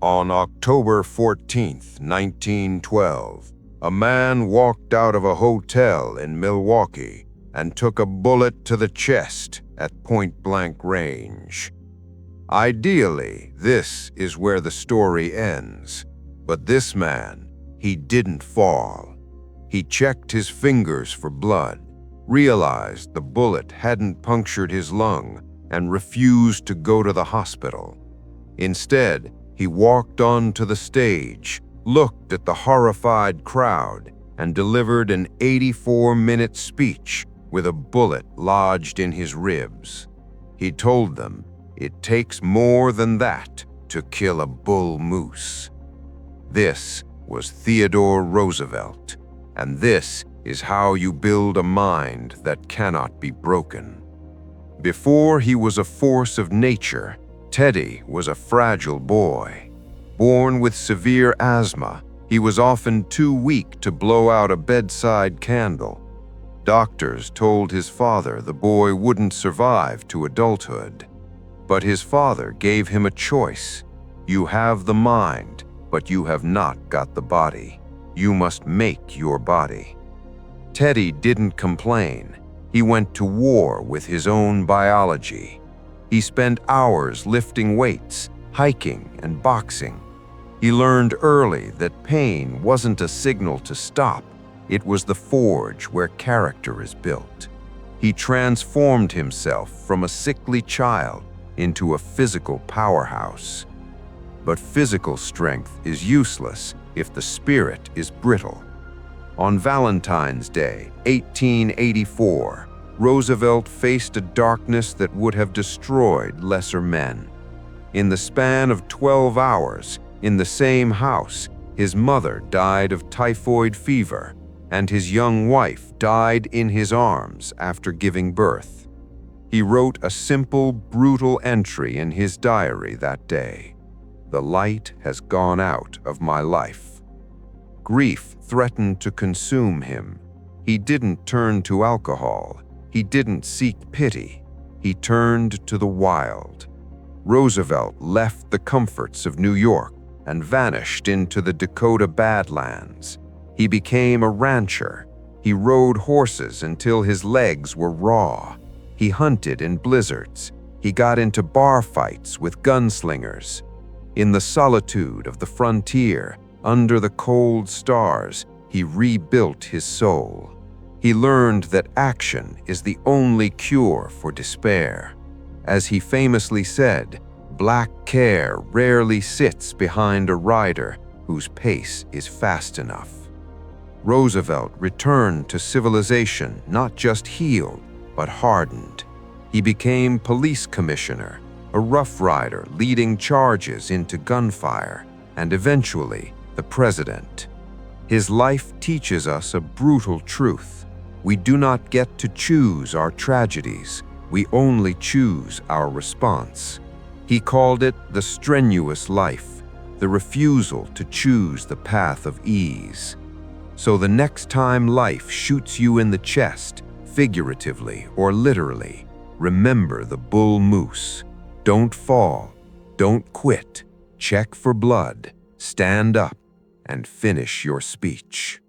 On October 14th, 1912, a man walked out of a hotel in Milwaukee and took a bullet to the chest at point-blank range. Ideally, this is where the story ends. But this man, he didn't fall. He checked his fingers for blood, realized the bullet hadn't punctured his lung, and refused to go to the hospital. Instead, he walked onto the stage, looked at the horrified crowd, and delivered an 84-minute speech with a bullet lodged in his ribs. He told them, "It takes more than that to kill a bull moose." This was Theodore Roosevelt, and this is how you build a mind that cannot be broken. Before he was a force of nature, Teddy was a fragile boy. Born with severe asthma, he was often too weak to blow out a bedside candle. Doctors told his father the boy wouldn't survive to adulthood. But his father gave him a choice. You have the mind, but you have not got the body. You must make your body. Teddy didn't complain. He went to war with his own biology. He spent hours lifting weights, hiking, and boxing. He learned early that pain wasn't a signal to stop. It was the forge where character is built. He transformed himself from a sickly child into a physical powerhouse. But physical strength is useless if the spirit is brittle. On Valentine's Day, 1884, Roosevelt faced a darkness that would have destroyed lesser men. In the span of 12 hours, in the same house, his mother died of typhoid fever, and his young wife died in his arms after giving birth. He wrote a simple, brutal entry in his diary that day. "The light has gone out of my life." Grief threatened to consume him. He didn't turn to alcohol. He didn't seek pity. He turned to the wild. Roosevelt left the comforts of New York and vanished into the Dakota Badlands. He became a rancher. He rode horses until his legs were raw. He hunted in blizzards. He got into bar fights with gunslingers. In the solitude of the frontier, under the cold stars, he rebuilt his soul. He learned that action is the only cure for despair. As he famously said, "Black care rarely sits behind a rider whose pace is fast enough." Roosevelt returned to civilization not just healed, but hardened. He became police commissioner, a rough rider leading charges into gunfire, and eventually the president. His life teaches us a brutal truth. We do not get to choose our tragedies. We only choose our response. He called it the strenuous life, the refusal to choose the path of ease. So the next time life shoots you in the chest, figuratively or literally, remember the bull moose. Don't fall, don't quit, check for blood, stand up, and finish your speech.